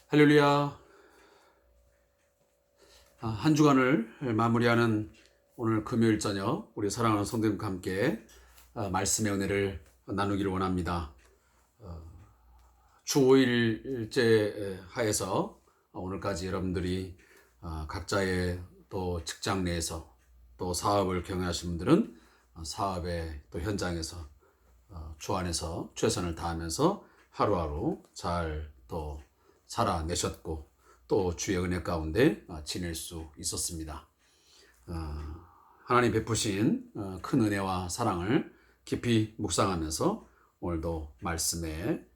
할렐루야. 한 주간을 마무리하는 오늘 금요일 저녁 우리 사랑하는 성도님과 함께 말씀의 은혜를 나누기를 원합니다. 주 5일째 하에서 오늘까지 여러분들이 각자의 또 직장 내에서 또 사업을 경영하시는 분들은 사업의 또 현장에서 주 안에서 최선을 다하면서 하루하루 잘 또 살아내셨고 또 주의 은혜 가운데 지낼 수 있었습니다. 하나님 베푸신 큰 은혜와 사랑을 깊이 묵상하면서 오늘도 말씀의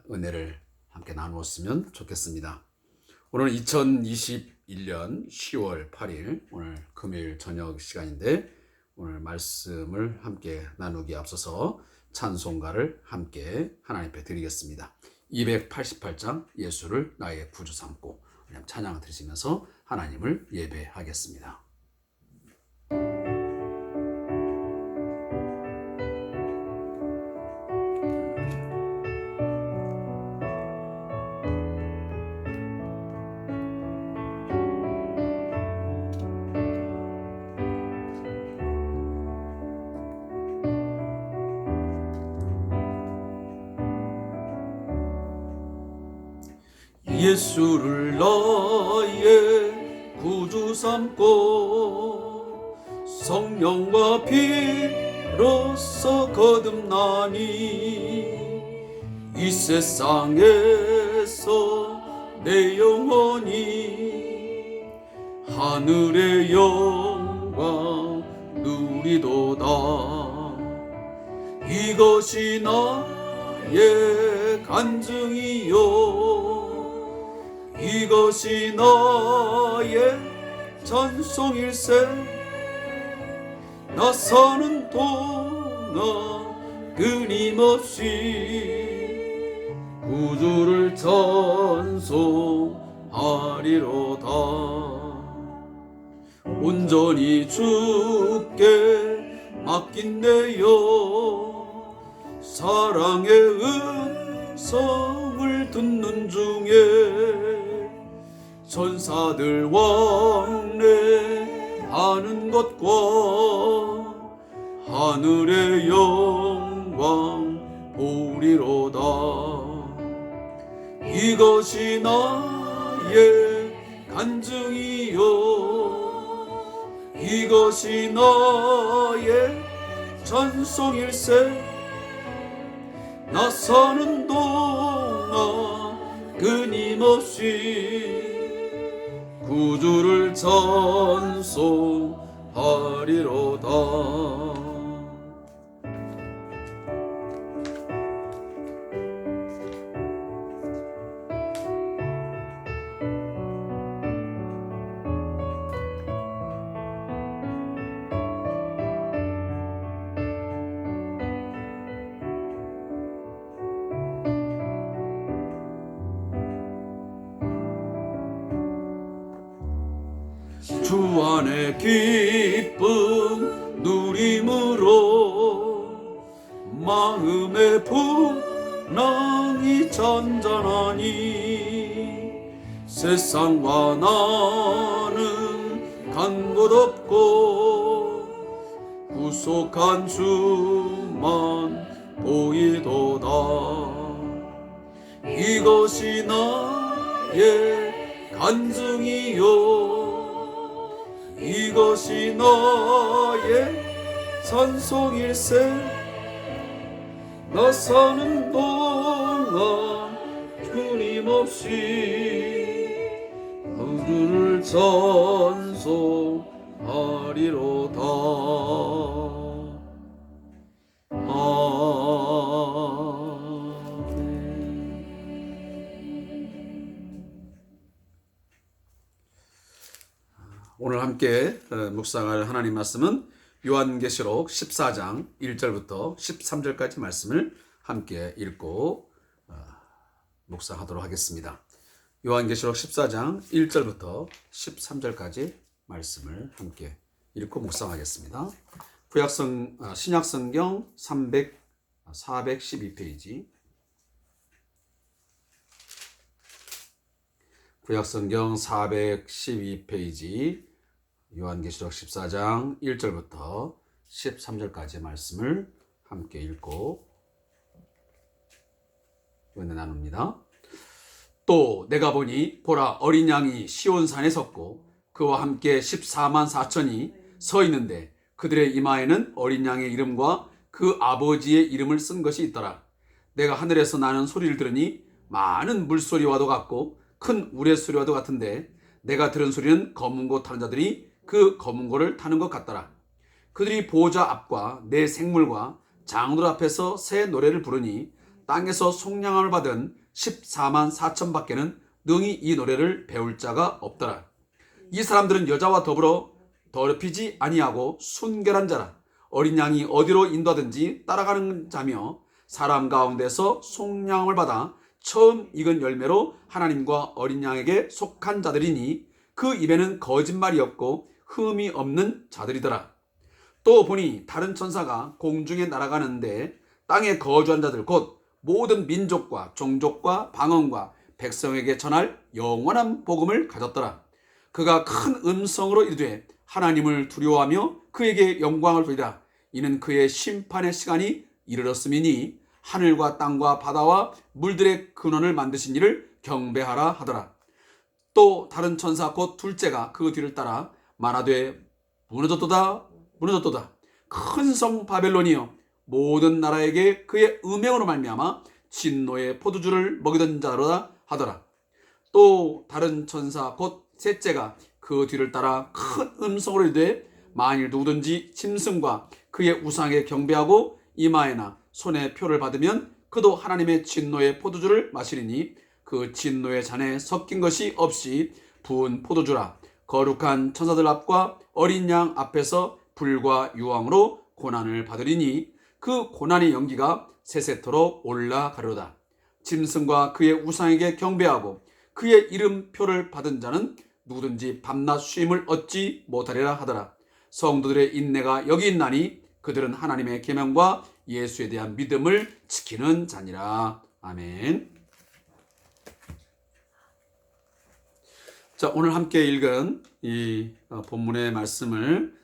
은혜를 함께 나누었으면 좋겠습니다. 오늘은 2021년 10월 8일 오늘 금요일 저녁 시간인데 오늘 말씀을 함께 나누기에 앞서서 찬송가를 함께 하나님 앞에 드리겠습니다. 288장 예수를 나의 구주 삼고 찬양을 드리시면서 하나님을 예배하겠습니다. 예수를 나의 구주 삼고 성령과 피로써 거듭나니 이 세상에서 내 영혼이 하늘의 영광 누리도다. 이것이 나의 간증이요 이것이 나의 찬송일세. 나 사는 동안 끊임없이 구주를 찬송하리로다. 온전히 주께 맡긴대요. 사랑의 음성을 듣는 중에 천사들 왕래하는 것과 하늘의 영광 보리로다. 이것이 나의 간증이요 이것이 나의 찬송일세. 나 사는 동안 끊임없이 구주를 찬송하리로다. 주 안에 기쁨 누림으로 마음의 풍랑이 잔잔하니 세상과 나는 간 곳 없고 구속한 주만 보이도다. 이것이 나의 간증이요 이것이 나의 찬송일세. 나 사는 동안 끊임없이 구주를 찬송하리로다. 오늘 함께 묵상할 하나님 말씀은 요한계시록 14장 1절부터 13절까지 말씀을 함께 읽고 묵상하도록 하겠습니다. 요한계시록 14장 1절부터 13절까지 말씀을 함께 읽고 묵상하겠습니다. 신약성경 412페이지 구약성경 412페이지 요한계시록 14장 1절부터 13절까지의 말씀을 함께 읽고 은혜 나눕니다. 또 내가 보니 보라 어린 양이 시온산에 섰고 그와 함께 14만 4천이 서 있는데 그들의 이마에는 어린 양의 이름과 그 아버지의 이름을 쓴 것이 있더라. 내가 하늘에서 나는 소리를 들으니 많은 물소리와도 같고 큰 우레소리와도 같은데 내가 들은 소리는 검은 고 타는 자들이 그 검은 고를 타는 것 같더라. 그들이 보호자 앞과 내 생물과 장로들 앞에서 새 노래를 부르니 땅에서 속량함을 받은 14만 4천 밖에는 능히 이 노래를 배울 자가 없더라. 이 사람들은 여자와 더불어 더럽히지 아니하고 순결한 자라. 어린 양이 어디로 인도하든지 따라가는 자며 사람 가운데서 속량함을 받아 처음 익은 열매로 하나님과 어린 양에게 속한 자들이니 그 입에는 거짓말이 없고 흠이 없는 자들이더라. 또 보니 다른 천사가 공중에 날아가는데 땅에 거주한 자들 곧 모든 민족과 종족과 방언과 백성에게 전할 영원한 복음을 가졌더라. 그가 큰 음성으로 이르되 하나님을 두려워하며 그에게 영광을 돌리라. 이는 그의 심판의 시간이 이르렀음이니 하늘과 땅과 바다와 물들의 근원을 만드신 이를 경배하라 하더라. 또 다른 천사 곧 둘째가 그 뒤를 따라 말하되 무너졌도다 무너졌도다. 큰 성 바벨론이여 모든 나라에게 그의 음행으로 말미암아 진노의 포도주를 먹이던 자로다 하더라. 또 다른 천사 곧 셋째가 그 뒤를 따라 큰 음성으로 이르되 만일 누구든지 짐승과 그의 우상에 경배하고 이마에나 손에 표를 받으면 그도 하나님의 진노의 포도주를 마시리니 그 진노의 잔에 섞인 것이 없이 부은 포도주라. 거룩한 천사들 앞과 어린 양 앞에서 불과 유황으로 고난을 받으리니 그 고난의 연기가 세세토록 올라가려다. 짐승과 그의 우상에게 경배하고 그의 이름표를 받은 자는 누구든지 밤낮 쉼을 얻지 못하리라 하더라. 성도들의 인내가 여기 있나니 그들은 하나님의 계명과 예수에 대한 믿음을 지키는 자니라. 아멘. 자, 오늘 함께 읽은 이 본문의 말씀을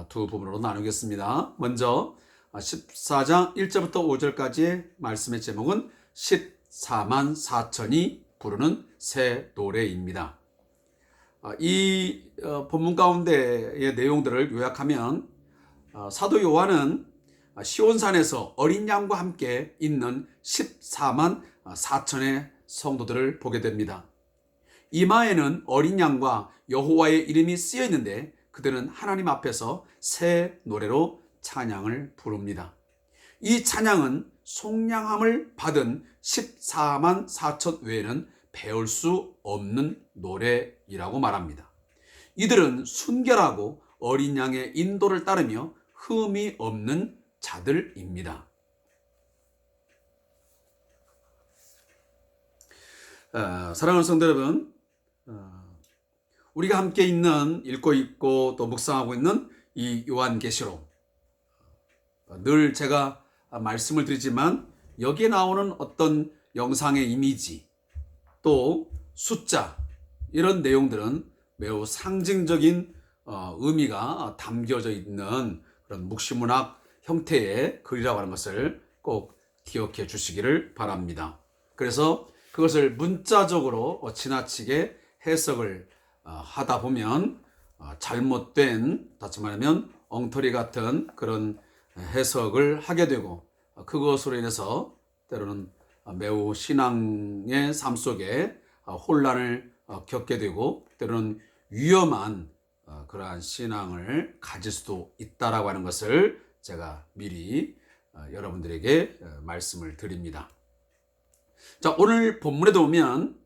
두 부분으로 나누겠습니다. 먼저 14장 1절부터 5절까지의 말씀의 제목은 14만 4천이 부르는 새 노래입니다. 이 본문 가운데의 내용들을 요약하면 사도 요한은 시온산에서 어린 양과 함께 있는 14만 4천의 성도들을 보게 됩니다. 이마에는 어린 양과 여호와의 이름이 쓰여 있는데 그들은 하나님 앞에서 새 노래로 찬양을 부릅니다. 이 찬양은 속량함을 받은 14만 4천 외에는 배울 수 없는 노래이라고 말합니다. 이들은 순결하고 어린 양의 인도를 따르며 흠이 없는 자들입니다. 사랑하는 성도 여러분, 우리가 함께 읽고 또 묵상하고 있는 이 요한계시록, 늘 제가 말씀을 드리지만 여기에 나오는 어떤 영상의 이미지 또 숫자 이런 내용들은 매우 상징적인 의미가 담겨져 있는 그런 묵시문학 형태의 글이라고 하는 것을 꼭 기억해 주시기를 바랍니다. 그래서 그것을 문자적으로 지나치게 해석을 하다 보면 잘못된, 다시 말하면 엉터리 같은 그런 해석을 하게 되고 그것으로 인해서 때로는 매우 신앙의 삶 속에 혼란을 겪게 되고 때로는 위험한 그러한 신앙을 가질 수도 있다라고 하는 것을 제가 미리 여러분들에게 말씀을 드립니다. 자, 오늘 본문에 보면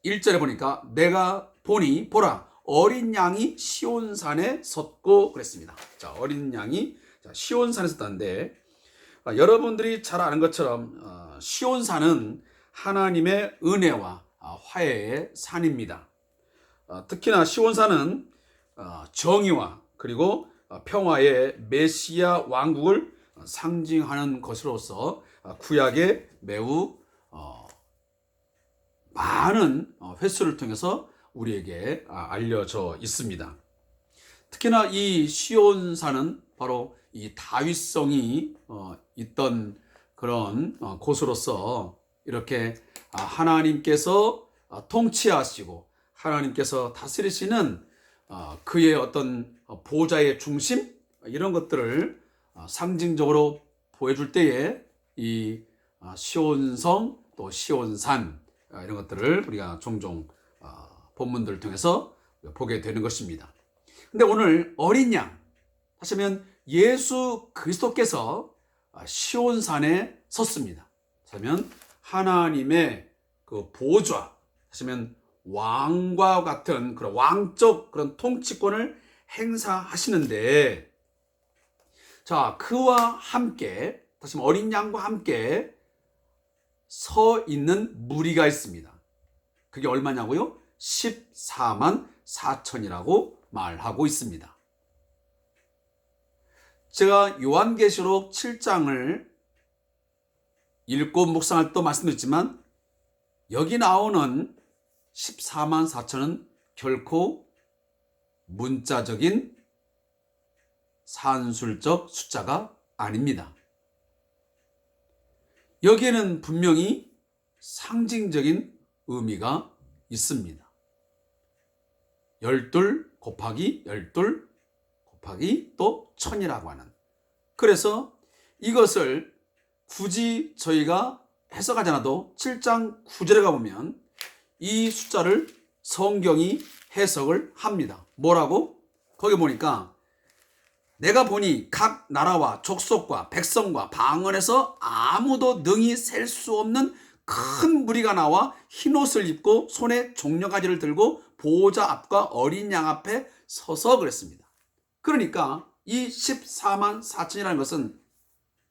1절에 보니까 내가 보니 보라 어린 양이 시온산에 섰고 그랬습니다. 자, 어린 양이 시온산에 섰다는데 여러분들이 잘 아는 것처럼 시온산은 하나님의 은혜와 화해의 산입니다. 특히나 시온산은 정의와 그리고 평화의 메시아 왕국을 상징하는 것으로서 구약에 매우 많은 횟수를 통해서 우리에게 알려져 있습니다. 특히나 이 시온산은 바로 이 다윗성이 있던 그런 곳으로서 이렇게 하나님께서 통치하시고 하나님께서 다스리시는 그의 어떤 보좌의 중심, 이런 것들을 상징적으로 보여줄 때에 이 시온성 또 시온산, 이런 것들을 우리가 종종 본문들을 통해서 보게 되는 것입니다. 근데 오늘 어린 양, 하시면 예수 그리스도께서 시온산에 섰습니다. 그러면 하나님의 그 보좌, 하시면 왕과 같은 그런 왕적 그런 통치권을 행사하시는데, 자, 그와 함께, 다시 말해 어린 양과 함께 서 있는 무리가 있습니다. 그게 얼마냐고요? 14만 4천이라고 말하고 있습니다. 제가 요한계시록 7장을 읽고 묵상할 때 말씀드렸지만, 여기 나오는 14만 4천은 결코 문자적인 산술적 숫자가 아닙니다. 여기에는 분명히 상징적인 의미가 있습니다. 12 곱하기 12 곱하기 또 1000이라고 하는. 그래서 이것을 굳이 저희가 해석하지 않아도 7장 9절에 가보면 이 숫자를 성경이 해석을 합니다. 뭐라고? 거기 보니까 내가 보니 각 나라와 족속과 백성과 방언에서 아무도 능히 셀 수 없는 큰 무리가 나와 흰옷을 입고 손에 종려가지를 들고 보호자 앞과 어린 양 앞에 서서 그랬습니다. 그러니까 이 14만 4천이라는 것은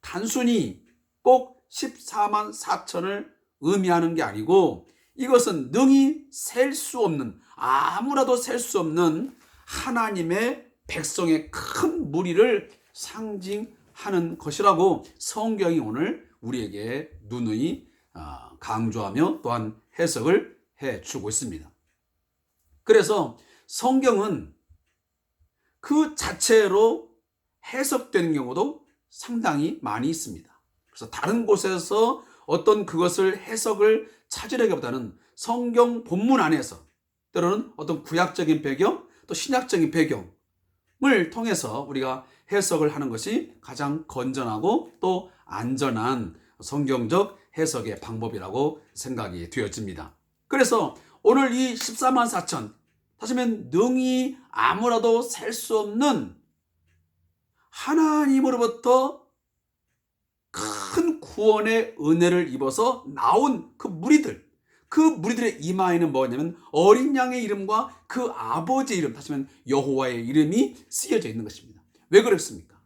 단순히 꼭 14만 4천을 의미하는 게 아니고, 이것은 능히 셀 수 없는, 아무라도 셀 수 없는 하나님의 백성의 큰 무리를 상징하는 것이라고 성경이 오늘 우리에게 누누이 강조하며 또한 해석을 해주고 있습니다. 그래서 성경은 그 자체로 해석되는 경우도 상당히 많이 있습니다. 그래서 다른 곳에서 어떤 그것을 해석을 찾으려기보다는 성경 본문 안에서 때로는 어떤 구약적인 배경 또 신약적인 배경을 통해서 우리가 해석을 하는 것이 가장 건전하고 또 안전한 성경적 해석의 방법이라고 생각이 되어집니다. 그래서 오늘 이 14만 4천, 다시 말하면 능히 아무라도 셀 수 없는 하나님으로부터 큰 구원의 은혜를 입어서 나온 그 무리들의 이마에는 뭐냐면 어린 양의 이름과 그 아버지의 이름, 다시 말하면 여호와의 이름이 쓰여져 있는 것입니다. 왜 그렇습니까?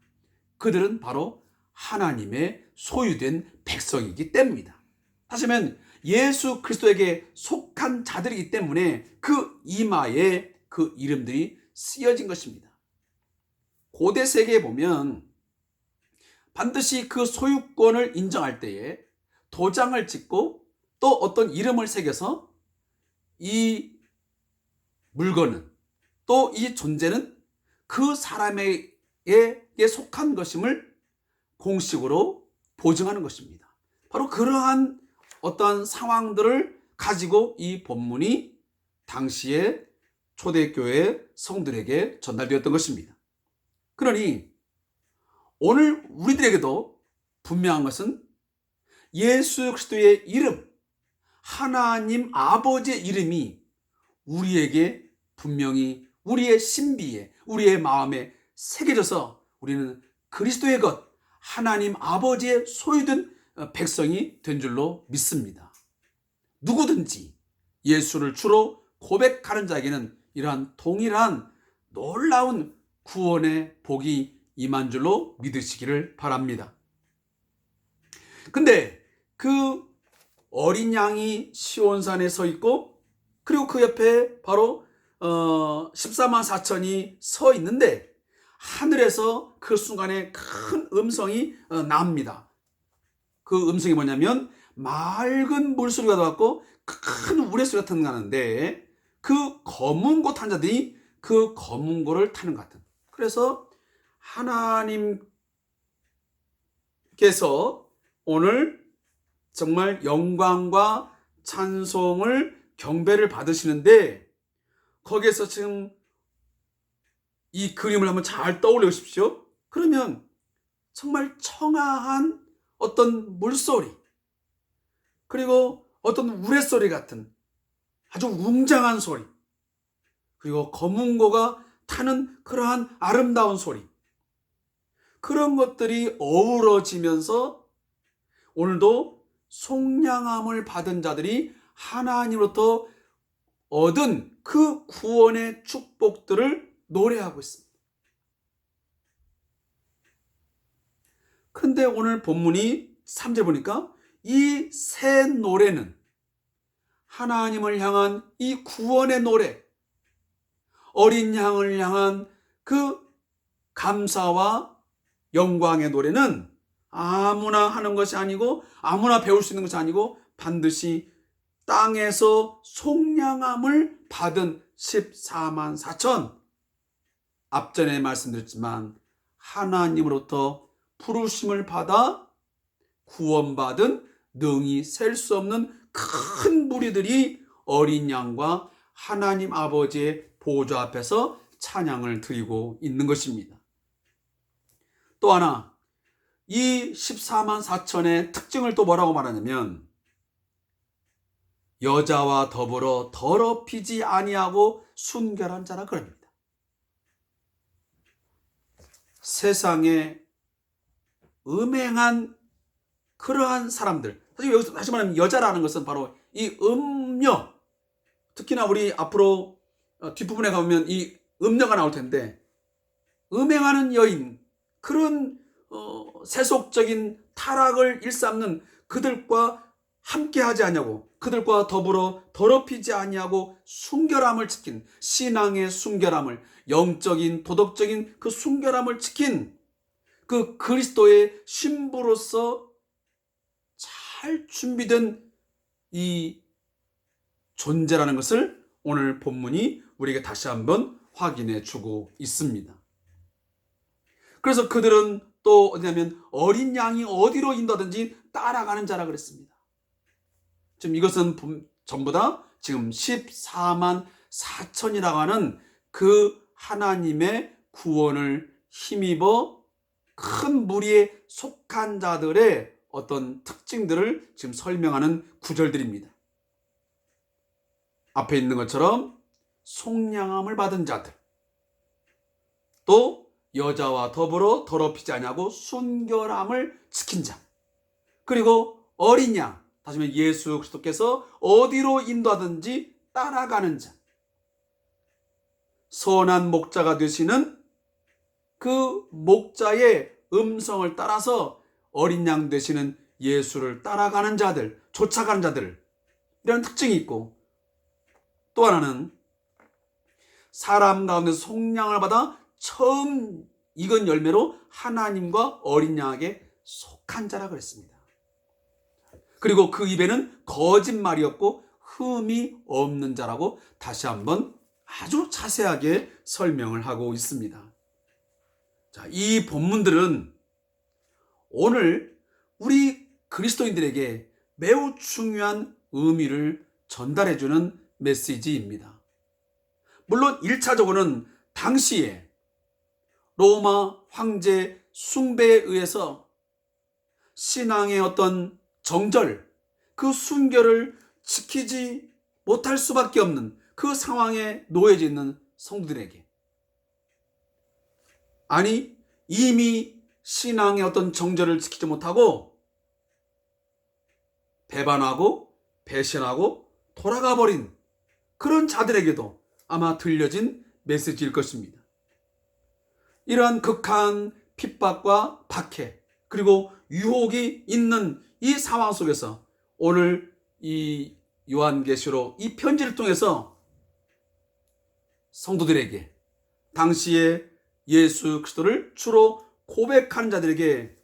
그들은 바로 하나님의 소유된 백성이기 때문이다. 다시 말하면 예수 그리스도에게 속한 자들이기 때문에 그 이마에 그 이름들이 쓰여진 것입니다. 고대 세계에 보면 반드시 그 소유권을 인정할 때에 도장을 찍고 또 어떤 이름을 새겨서 이 물건은 또 이 존재는 그 사람에게 속한 것임을 공식으로 보증하는 것입니다. 바로 그러한 어떤 상황들을 가지고 이 본문이 당시에 초대교회 성들에게 전달되었던 것입니다. 그러니 오늘 우리들에게도 분명한 것은 예수 그리스도의 이름, 하나님 아버지의 이름이 우리에게 분명히 우리의 신비에, 우리의 마음에 새겨져서 우리는 그리스도의 것, 하나님 아버지의 소유된 백성이 된 줄로 믿습니다. 누구든지 예수를 주로 고백하는 자에게는 이러한 동일한 놀라운 구원의 복이 임한 줄로 믿으시기를 바랍니다. 근데 그 어린 양이 시온산에 서 있고, 그리고 그 옆에 바로 14만 4천이 서 있는데, 하늘에서 그 순간에 큰 음성이 나옵니다. 그 음성이 뭐냐면 맑은 물소리가 나왔고 큰 우레소리 같은 거 나는데 그 검은고 탄 자들이 그 검은고를 타는 것 같은. 그래서 하나님께서 오늘 정말 영광과 찬송을 경배를 받으시는데 거기에서 지금 이 그림을 한번 잘 떠올려 보십시오. 그러면 정말 청아한 어떤 물소리 그리고 어떤 우레소리 같은 아주 웅장한 소리 그리고 검은고가 타는 그러한 아름다운 소리 그런 것들이 어우러지면서 오늘도 속량함을 받은 자들이 하나님으로부터 얻은 그 구원의 축복들을 노래하고 있습니다. 그런데 오늘 본문이 3절 보니까 이 새 노래는 하나님을 향한 이 구원의 노래, 어린 양을 향한 그 감사와 영광의 노래는 아무나 하는 것이 아니고 아무나 배울 수 있는 것이 아니고 반드시 땅에서 속량함을 받은 14만 4천 앞전에 말씀드렸지만 하나님으로부터 부르심을 받아 구원받은 능히 셀 수 없는 큰 무리들이 어린 양과 하나님 아버지의 보좌 앞에서 찬양을 드리고 있는 것입니다. 또 하나 이 14만 4천의 특징을 또 뭐라고 말하냐면 여자와 더불어 더럽히지 아니하고 순결한 자라 그럽니다. 세상에 음행한 그러한 사람들, 사실 여기서 다시 말하면 여자라는 것은 바로 이 음녀, 특히나 우리 앞으로 뒷부분에 가보면 이 음녀가 나올 텐데 음행하는 여인, 그런 세속적인 타락을 일삼는 그들과 함께하지 아니하고 그들과 더불어 더럽히지 아니하고 순결함을 지킨 신앙의 순결함을 영적인 도덕적인 그 순결함을 지킨 그 그리스도의 신부로서 잘 준비된 이 존재라는 것을 오늘 본문이 우리에게 다시 한번 확인해 주고 있습니다. 그래서 그들은 또 어디냐면 어린 양이 어디로 인도하든지 따라가는 자라 그랬습니다. 지금 이것은 전부 다 지금 14만 4천이라고 하는 그 하나님의 구원을 힘입어 큰 무리에 속한 자들의 어떤 특징들을 지금 설명하는 구절들입니다. 앞에 있는 것처럼 속량함을 받은 자들, 또 여자와 더불어 더럽히지 아니하고 순결함을 지킨 자, 그리고 어린 양, 다시 말해 예수 그리스도께서 어디로 인도하든지 따라가는 자, 선한 목자가 되시는 그 목자의 음성을 따라서 어린 양 되시는 예수를 따라가는 자들, 쫓아가는 자들, 이런 특징이 있고, 또 하나는 사람 가운데서 속량을 받아 처음 익은 열매로 하나님과 어린 양에게 속한 자라 그랬습니다. 그리고 그 입에는 거짓말이 없고 흠이 없는 자라고 다시 한번 아주 자세하게 설명을 하고 있습니다. 자, 이 본문들은 오늘 우리 그리스도인들에게 매우 중요한 의미를 전달해주는 메시지입니다. 물론 1차적으로는 당시에 로마 황제 숭배에 의해서 신앙의 어떤 정절, 그 순결을 지키지 못할 수밖에 없는 그 상황에 놓여져 있는 성도들에게, 아니 이미 신앙의 어떤 정절을 지키지 못하고 배반하고 배신하고 돌아가 버린 그런 자들에게도 아마 들려진 메시지일 것입니다. 이러한 극한 핍박과 박해 그리고 유혹이 있는 이 상황 속에서 오늘 이 요한계시록 이 편지를 통해서 성도들에게 당시에 예수 그리스도를 주로 고백하는 자들에게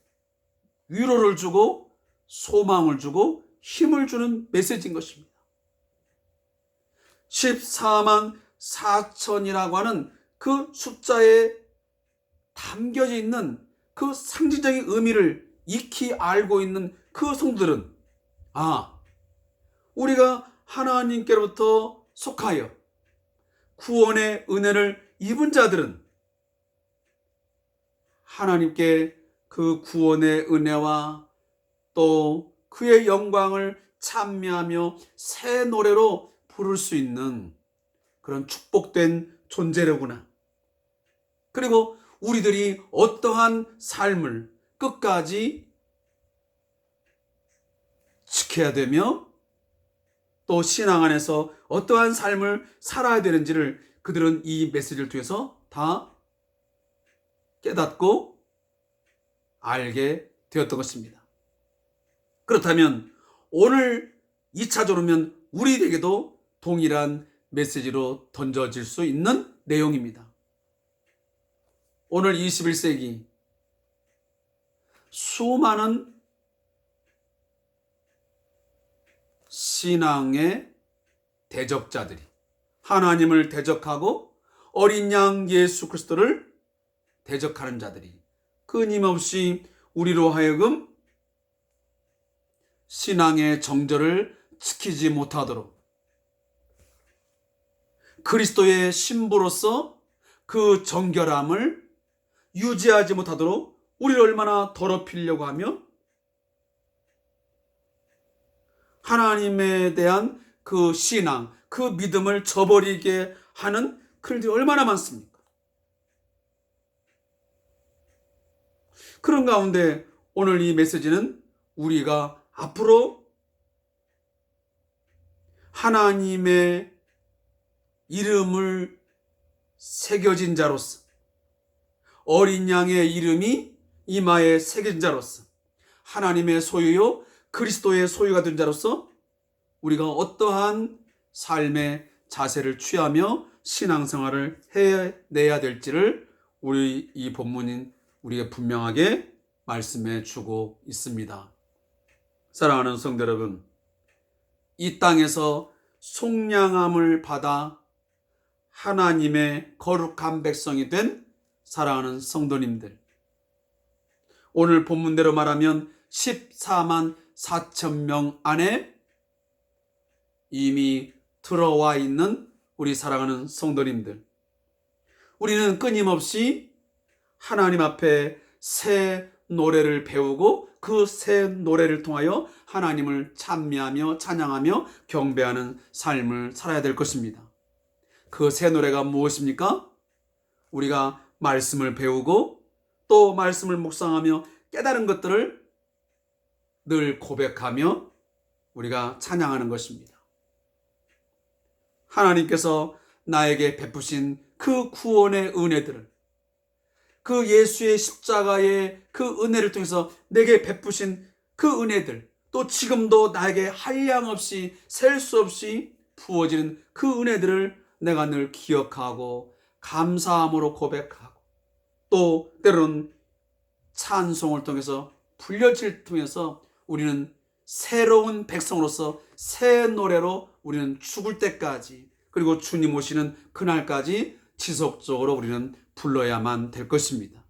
위로를 주고 소망을 주고 힘을 주는 메시지인 것입니다. 14만 4천이라고 하는 그 숫자에 담겨져 있는 그 상징적인 의미를 익히 알고 있는 그 성도들은, 우리가 하나님께로부터 속하여 구원의 은혜를 입은 자들은 하나님께 그 구원의 은혜와 또 그의 영광을 찬미하며 새 노래로 부를 수 있는 그런 축복된 존재로구나. 그리고 우리들이 어떠한 삶을 끝까지 지켜야 되며 또 신앙 안에서 어떠한 삶을 살아야 되는지를 그들은 이 메시지를 통해서 다 깨닫고 알게 되었던 것입니다. 그렇다면 오늘 2차적으로는 우리에게도 동일한 메시지로 던져질 수 있는 내용입니다. 오늘 21세기 수많은 신앙의 대적자들이 하나님을 대적하고 어린 양 예수 그리스도를 대적하는 자들이 끊임없이 우리로 하여금 신앙의 정절을 지키지 못하도록 그리스도의 신부로서 그 정결함을 유지하지 못하도록 우리를 얼마나 더럽히려고 하며 하나님에 대한 그 신앙, 그 믿음을 저버리게 하는 그들이 얼마나 많습니까? 그런 가운데 오늘 이 메시지는 우리가 앞으로 하나님의 이름을 새겨진 자로서 어린 양의 이름이 이마에 새겨진 자로서 하나님의 소유요 그리스도의 소유가 된 자로서 우리가 어떠한 삶의 자세를 취하며 신앙생활을 해내야 될지를 우리 이 본문인 우리에게 분명하게 말씀해 주고 있습니다. 사랑하는 성도 여러분, 이 땅에서 속량함을 받아 하나님의 거룩한 백성이 된 사랑하는 성도님들, 오늘 본문대로 말하면 14만 4천 명 안에 이미 들어와 있는 우리 사랑하는 성도님들, 우리는 끊임없이 하나님 앞에 새 노래를 배우고 그 새 노래를 통하여 하나님을 찬미하며 찬양하며 경배하는 삶을 살아야 될 것입니다. 그 새 노래가 무엇입니까? 우리가 말씀을 배우고 또 말씀을 묵상하며 깨달은 것들을 늘 고백하며 우리가 찬양하는 것입니다. 하나님께서 나에게 베푸신 그 구원의 은혜들을, 그 예수의 십자가의 그 은혜를 통해서 내게 베푸신 그 은혜들, 또 지금도 나에게 한량없이 셀 수 없이 부어지는 그 은혜들을 내가 늘 기억하고 감사함으로 고백하고 또 때로는 찬송을 통해서 불려질 통해서 우리는 새로운 백성으로서 새 노래로 우리는 죽을 때까지 그리고 주님 오시는 그날까지 지속적으로 우리는 불러야만 될 것입니다.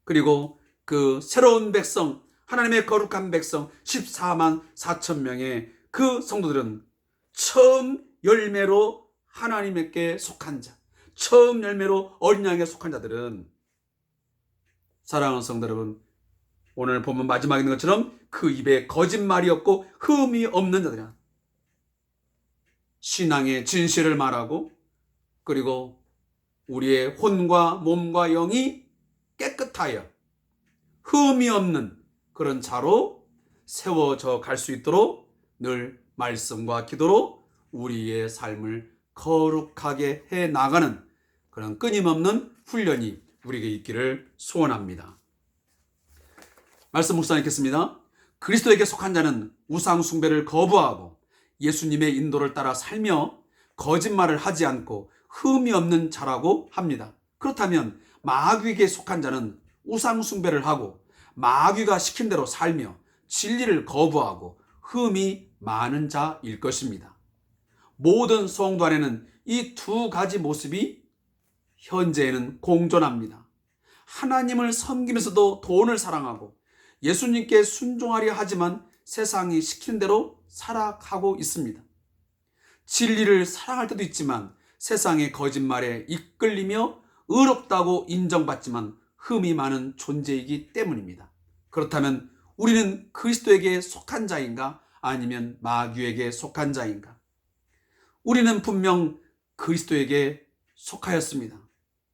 그리고 그 새로운 백성, 하나님의 거룩한 백성 14만 4천 명의 그 성도들은 처음 열매로 하나님께 속한 자, 처음 열매로 어린 양에 속한 자들은, 사랑하는 성도 여러분, 오늘 본문 마지막에 있는 것처럼 그 입에 거짓말이 없고 흠이 없는 자들이야. 신앙의 진실을 말하고 그리고 우리의 혼과 몸과 영이 깨끗하여 흠이 없는 그런 자로 세워져 갈 수 있도록 늘 말씀과 기도로 우리의 삶을 거룩하게 해 나가는 그런 끊임없는 훈련이 우리에게 있기를 소원합니다. 말씀 묵상 읽겠습니다. 그리스도에게 속한 자는 우상 숭배를 거부하고 예수님의 인도를 따라 살며 거짓말을 하지 않고 흠이 없는 자라고 합니다. 그렇다면 마귀에게 속한 자는 우상 숭배를 하고 마귀가 시킨 대로 살며 진리를 거부하고 흠이 많은 자일 것입니다. 모든 성도 안에는 이 두 가지 모습이 현재에는 공존합니다. 하나님을 섬기면서도 돈을 사랑하고 예수님께 순종하려 하지만 세상이 시키는 대로 살아가고 있습니다. 진리를 사랑할 때도 있지만 세상의 거짓말에 이끌리며 의롭다고 인정받지만 흠이 많은 존재이기 때문입니다. 그렇다면 우리는 그리스도에게 속한 자인가 아니면 마귀에게 속한 자인가? 우리는 분명 그리스도에게 속하였습니다.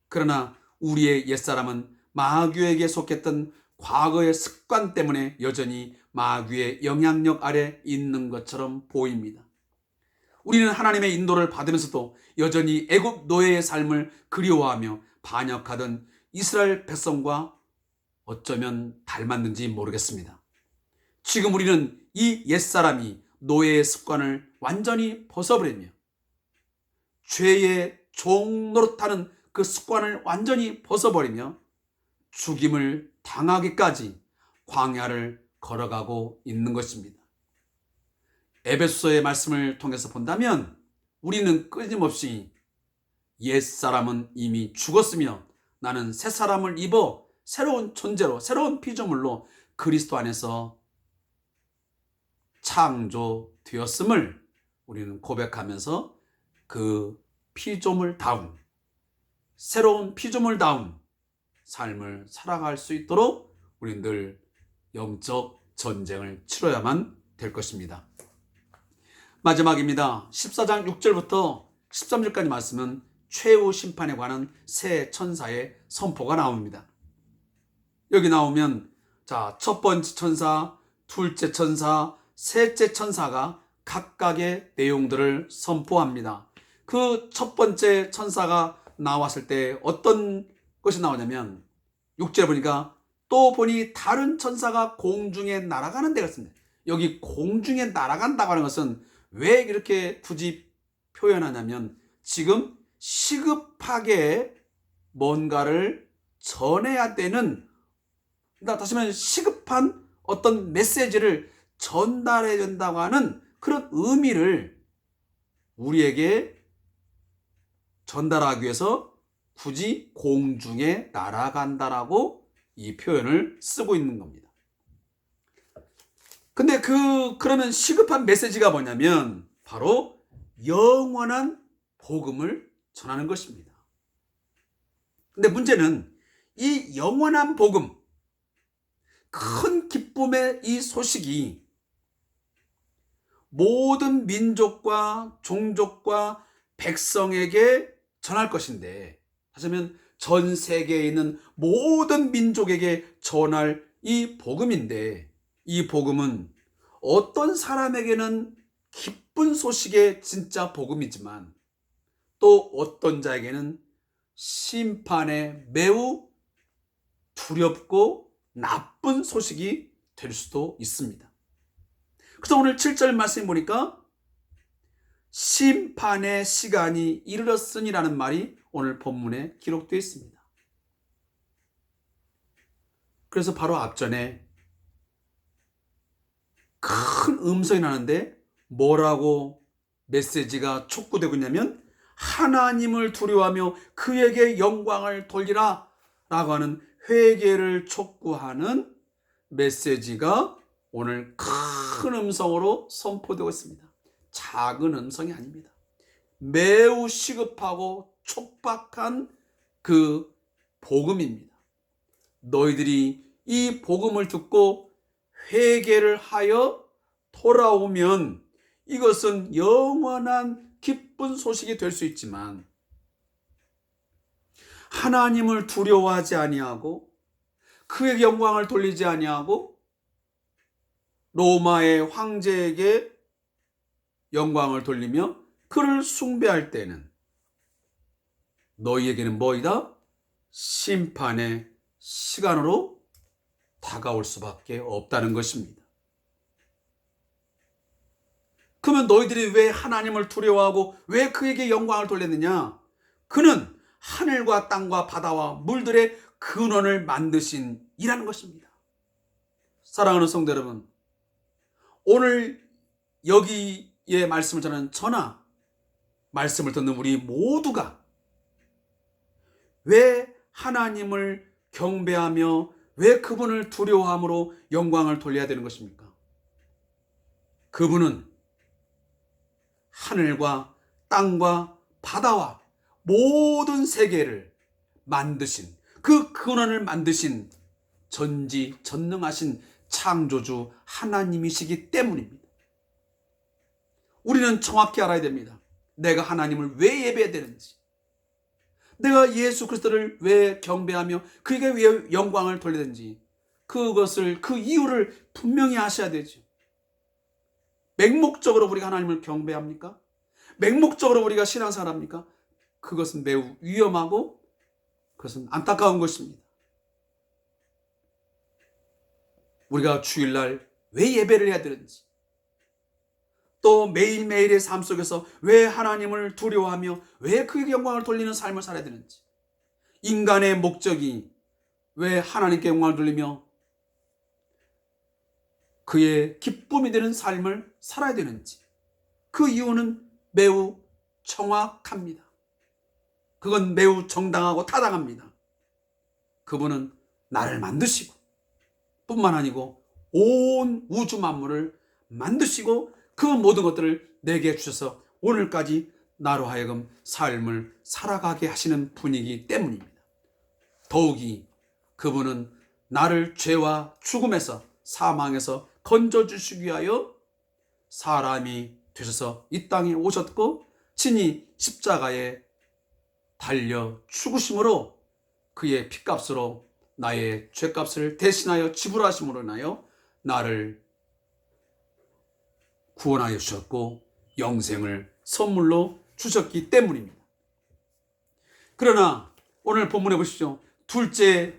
그러나 우리의 옛사람은 마귀에게 속했던 과거의 습관 때문에 여전히 마귀의 영향력 아래 있는 것처럼 보입니다. 우리는 하나님의 인도를 받으면서도 여전히 애굽 노예의 삶을 그리워하며 반역하던 이스라엘 백성과 어쩌면 닮았는지 모르겠습니다. 지금 우리는 이 옛사람이 노예의 습관을 완전히 벗어버리며 죄의 종 노릇하는 그 습관을 완전히 벗어버리며 죽임을 당하기까지 광야를 걸어가고 있는 것입니다. 에베소서의 말씀을 통해서 본다면 우리는 끊임없이 옛사람은 이미 죽었으며 나는 새 사람을 입어 새로운 존재로 새로운 피조물로 그리스도 안에서 창조되었음을 우리는 고백하면서 그 피조물다운 새로운 피조물다운 삶을 살아갈 수 있도록 우리는 늘 영적 전쟁을 치러야만 될 것입니다. 마지막입니다. 14장 6절부터 13절까지 말씀은 최후 심판에 관한 새 천사의 선포가 나옵니다. 여기 나오면 첫 번째 천사, 둘째 천사, 셋째 천사가 각각의 내용들을 선포합니다. 그 첫 번째 천사가 나왔을 때 어떤 것이 나오냐면 6절에 보니까 또 보니 다른 천사가 공중에 날아가는 데가 있습니다. 여기 공중에 날아간다고 하는 것은 왜 이렇게 굳이 표현하냐면 지금 시급하게 뭔가를 전해야 되는, 다시 말하면 시급한 어떤 메시지를 전달해야 된다고 하는 그런 의미를 우리에게 전달하기 위해서 굳이 공중에 날아간다라고 이 표현을 쓰고 있는 겁니다. 근데 그러면 시급한 메시지가 뭐냐면 바로 영원한 복음을 전하는 것입니다. 근데 문제는 이 영원한 복음, 큰 기쁨의 이 소식이 모든 민족과 종족과 백성에게 전할 것인데, 하자면 전 세계에 있는 모든 민족에게 전할 이 복음인데, 이 복음은 어떤 사람에게는 기쁜 소식의 진짜 복음이지만 또 어떤 자에게는 심판에 매우 두렵고 나쁜 소식이 될 수도 있습니다. 그래서 오늘 7절 말씀 보니까 심판의 시간이 이르렀으니라는 말이 오늘 본문에 기록되어 있습니다. 그래서 바로 앞전에 큰 음성이 나는데 뭐라고 메시지가 촉구되고 있냐면 하나님을 두려워하며 그에게 영광을 돌리라 라고 하는 회개를 촉구하는 메시지가 오늘 큰 음성으로 선포되고 있습니다. 작은 음성이 아닙니다. 매우 시급하고 촉박한 그 복음입니다. 너희들이 이 복음을 듣고 회개를 하여 돌아오면 이것은 영원한 기쁜 소식이 될 수 있지만 하나님을 두려워하지 아니하고 그에게 영광을 돌리지 아니하고 로마의 황제에게 영광을 돌리며 그를 숭배할 때는 너희에게는 뭐이다? 심판의 시간으로 다가올 수밖에 없다는 것입니다. 그러면 너희들이 왜 하나님을 두려워하고 왜 그에게 영광을 돌렸느냐? 그는 하늘과 땅과 바다와 물들의 근원을 만드신 이라는 것입니다. 사랑하는 성도 여러분, 오늘 여기에 말씀을 전하는 저나 말씀을 듣는 우리 모두가 왜 하나님을 경배하며 왜 그분을 두려워함으로 영광을 돌려야 되는 것입니까? 그분은 하늘과 땅과 바다와 모든 세계를 만드신, 그 근원을 만드신 전지전능하신 창조주 하나님이시기 때문입니다. 우리는 정확히 알아야 됩니다. 내가 하나님을 왜 예배해야 되는지, 내가 예수 그리스도를 왜 경배하며 그에게 왜 영광을 돌려야 되는지, 그 이유를 분명히 아셔야 되죠. 맹목적으로 우리가 하나님을 경배합니까? 맹목적으로 우리가 신앙생활합니까? 그것은 매우 위험하고 그것은 안타까운 것입니다. 우리가 주일날 왜 예배를 해야 되는지, 또 매일매일의 삶 속에서 왜 하나님을 두려워하며 왜 그에게 영광을 돌리는 삶을 살아야 되는지, 인간의 목적이 왜 하나님께 영광을 돌리며 그의 기쁨이 되는 삶을 살아야 되는지, 그 이유는 매우 정확합니다. 그건 매우 정당하고 타당합니다. 그분은 나를 만드시고 뿐만 아니고 온 우주 만물을 만드시고 그 모든 것들을 내게 주셔서 오늘까지 나로 하여금 삶을 살아가게 하시는 분이기 때문입니다. 더욱이 그분은 나를 죄와 죽음에서, 사망에서 건져주시기 위하여 사람이 되셔서 이 땅에 오셨고 친히 십자가에 달려 죽으심으로 그의 피값으로 나의 죄값을 대신하여 지불하심으로 인하여 나를 구원하여 주셨고 영생을 선물로 주셨기 때문입니다. 그러나 오늘 본문에 보십시오. 둘째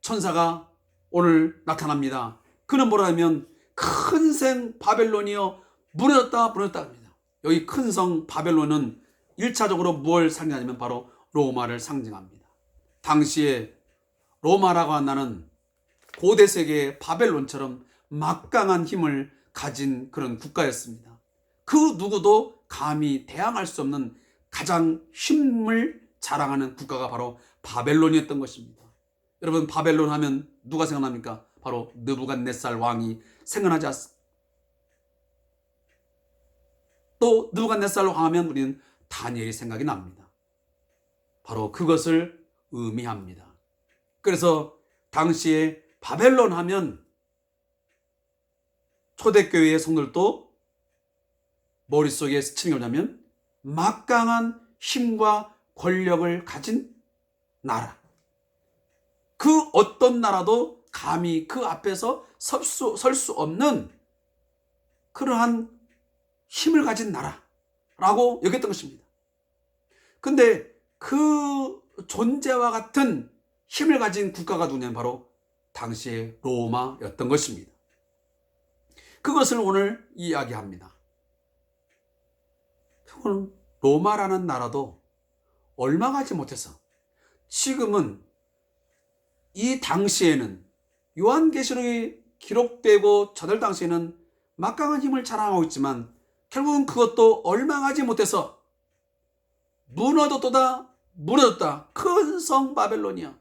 천사가 오늘 나타납니다. 그는 뭐라 하면 큰 성 바벨론이여 무너졌다 합니다. 여기 큰 성 바벨론은 1차적으로 뭘 상징하냐면 바로 로마를 상징합니다. 당시에 로마라고 한다는 고대 세계의 바벨론처럼 막강한 힘을 가진 그런 국가였습니다. 그 누구도 감히 대항할 수 없는 가장 힘을 자랑하는 국가가 바로 바벨론이었던 것입니다. 여러분, 바벨론 하면 누가 생각납니까? 바로 느부갓네살 왕이 생각나지 않습니다. 또 느부갓네살 왕 하면 우리는 다니엘이 생각이 납니다. 바로 그것을 의미합니다. 그래서 당시에 바벨론 하면 초대교회의 성도들도 머릿속에 스치는 게 뭐냐면 막강한 힘과 권력을 가진 나라. 그 어떤 나라도 감히 그 앞에서 설 수 없는 그러한 힘을 가진 나라라고 여겼던 것입니다. 근데 그 존재와 같은 힘을 가진 국가가 누구냐면 바로 당시의 로마였던 것입니다. 그것을 오늘 이야기합니다. 그건 로마라는 나라도 얼마 가지 못해서 지금은 이 당시에는 요한계시록이 기록되고 저들 당시에는 막강한 힘을 자랑하고 있지만 결국은 그것도 얼마 가지 못해서 무너졌다. 큰 성 바벨론이야.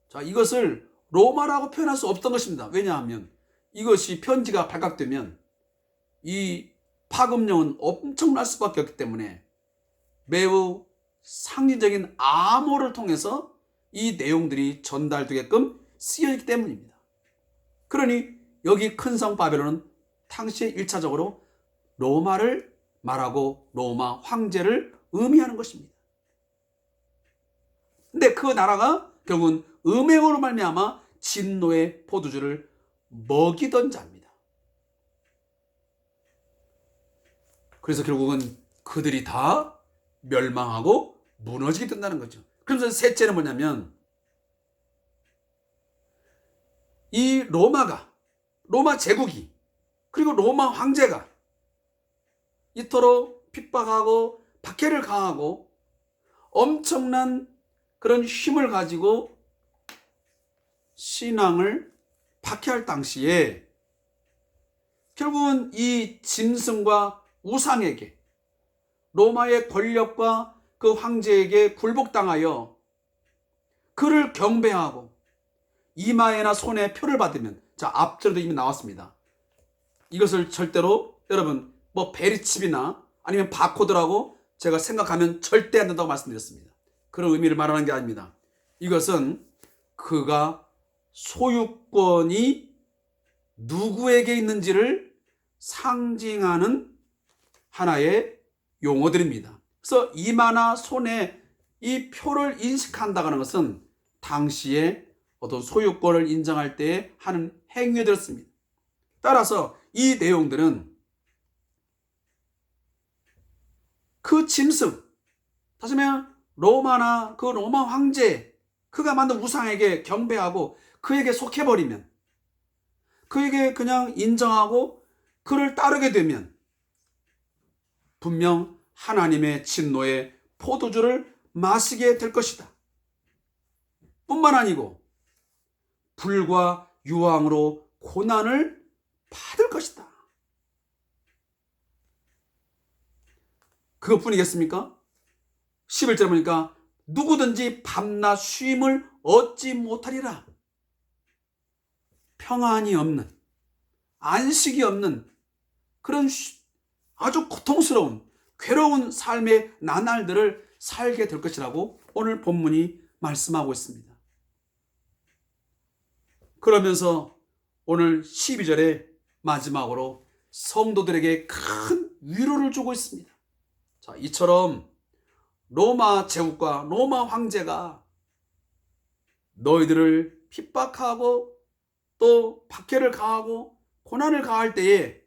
자, 이것을 로마라고 표현할 수 없던 것입니다. 왜냐하면 이것이 편지가 발각되면 이 파급력은 엄청날 수밖에 없기 때문에 매우 상징적인 암호를 통해서 이 내용들이 전달되게끔 쓰여있기 때문입니다. 그러니 여기 큰 성 바벨론은 당시에 1차적으로 로마를 말하고 로마 황제를 의미하는 것입니다. 근데 그 나라가 결국은 음행으로 말미암아 진노의 포도주를 먹이던 자입니다. 그래서 결국은 그들이 다 멸망하고 무너지게 된다는 거죠. 그러면서 셋째는 뭐냐면 이 로마 제국이 그리고 로마 황제가 이토록 핍박하고 박해를 가하고 엄청난 그런 힘을 가지고 신앙을 박해할 당시에 결국은 이 짐승과 우상에게 로마의 권력과 그 황제에게 굴복당하여 그를 경배하고 이마에나 손에 표를 받으면, 자, 앞절에도 이미 나왔습니다. 이것을 절대로 여러분 뭐 베리칩이나 아니면 바코드라고 제가 생각하면 절대 안 된다고 말씀드렸습니다. 그런 의미를 말하는 게 아닙니다. 이것은 그가 소유권이 누구에게 있는지를 상징하는 하나의 용어들입니다. 그래서 이마나 손에 이 표를 인식한다는 것은 당시에 어떤 소유권을 인정할 때 하는 행위들이었습니다. 따라서 이 내용들은 그 짐승, 다시 말하면 로마나 그 로마 황제, 그가 만든 우상에게 경배하고 그에게 속해버리면, 그에게 그냥 인정하고 그를 따르게 되면 분명 하나님의 진노의 포도주를 마시게 될 것이다. 뿐만 아니고 불과 유황으로 고난을 받을 것이다. 그것뿐이겠습니까? 11절 보니까 누구든지 밤낮 쉼을 얻지 못하리라. 평안이 없는, 안식이 없는 그런 아주 고통스러운, 괴로운 삶의 나날들을 살게 될 것이라고 오늘 본문이 말씀하고 있습니다. 그러면서 오늘 12절에 마지막으로 성도들에게 큰 위로를 주고 있습니다. 자, 이처럼 로마 제국과 로마 황제가 너희들을 핍박하고 또 박해를 가하고 고난을 가할 때에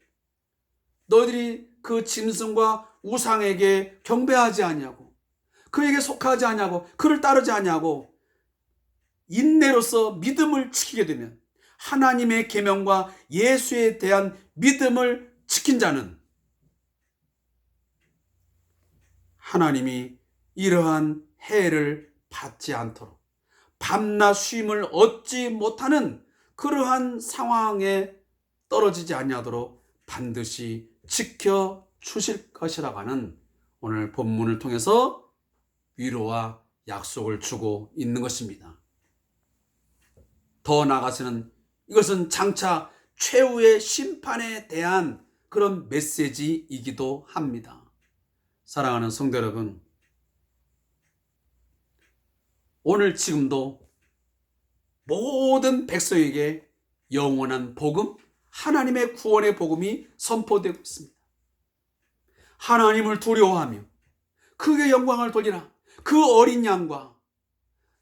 너희들이 그 짐승과 우상에게 경배하지 아니하고 그에게 속하지 아니하고 그를 따르지 아니하고 인내로서 믿음을 지키게 되면, 하나님의 계명과 예수에 대한 믿음을 지킨 자는 하나님이 이러한 해를 받지 않도록 밤낮 쉼을 얻지 못하는 그러한 상황에 떨어지지 아니하도록 반드시 지켜 주실 것이라고 하는 오늘 본문을 통해서 위로와 약속을 주고 있는 것입니다. 더 나아가서는 이것은 장차 최후의 심판에 대한 그런 메시지이기도 합니다. 사랑하는 성도 여러분, 오늘 지금도 모든 백성에게 영원한 복음, 하나님의 구원의 복음이 선포되고 있습니다. 하나님을 두려워하며 그의 영광을 돌리라. 그 어린 양과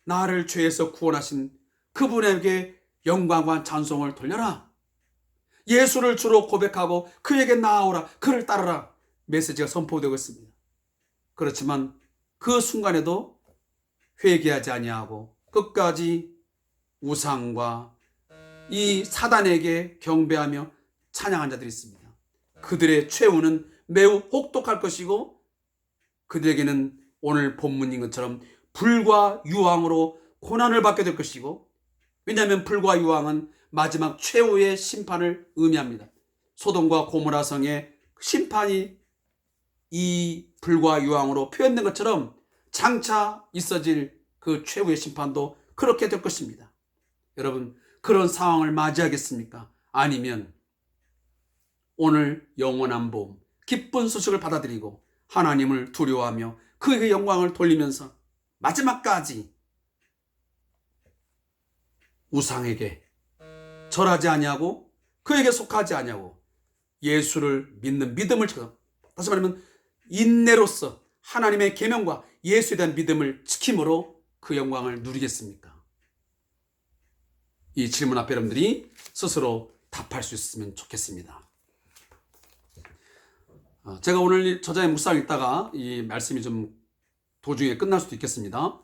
나를 죄에서 구원하신 그분에게 영광과 찬송을 돌려라. 예수를 주로 고백하고 그에게 나아오라. 그를 따르라. 메시지가 선포되고 있습니다. 그렇지만 그 순간에도 회개하지 아니하고 끝까지 우상과 이 사단에게 경배하며 찬양한 자들이 있습니다. 그들의 최후는 매우 혹독할 것이고 그들에게는 오늘 본문인 것처럼 불과 유황으로 고난을 받게 될 것이고, 왜냐하면 불과 유황은 마지막 최후의 심판을 의미합니다. 소돔과 고모라 성의 심판이 이 불과 유황으로 표현된 것처럼 장차 있어질 그 최후의 심판도 그렇게 될 것입니다. 여러분, 그런 상황을 맞이하겠습니까? 아니면 오늘 영원한 복음, 기쁜 소식을 받아들이고 하나님을 두려워하며 그에게 영광을 돌리면서 마지막까지 우상에게 절하지 아니하고 그에게 속하지 아니하고 예수를 믿는 믿음을 지켜, 다시 말하면 인내로서 하나님의 계명과 예수에 대한 믿음을 지킴으로 그 영광을 누리겠습니까? 이 질문 앞에 여러분들이 스스로 답할 수 있으면 좋겠습니다. 제가 오늘 저자의 묵상을 읽다가 이 말씀이 좀 도중에 끝날 수도 있겠습니다.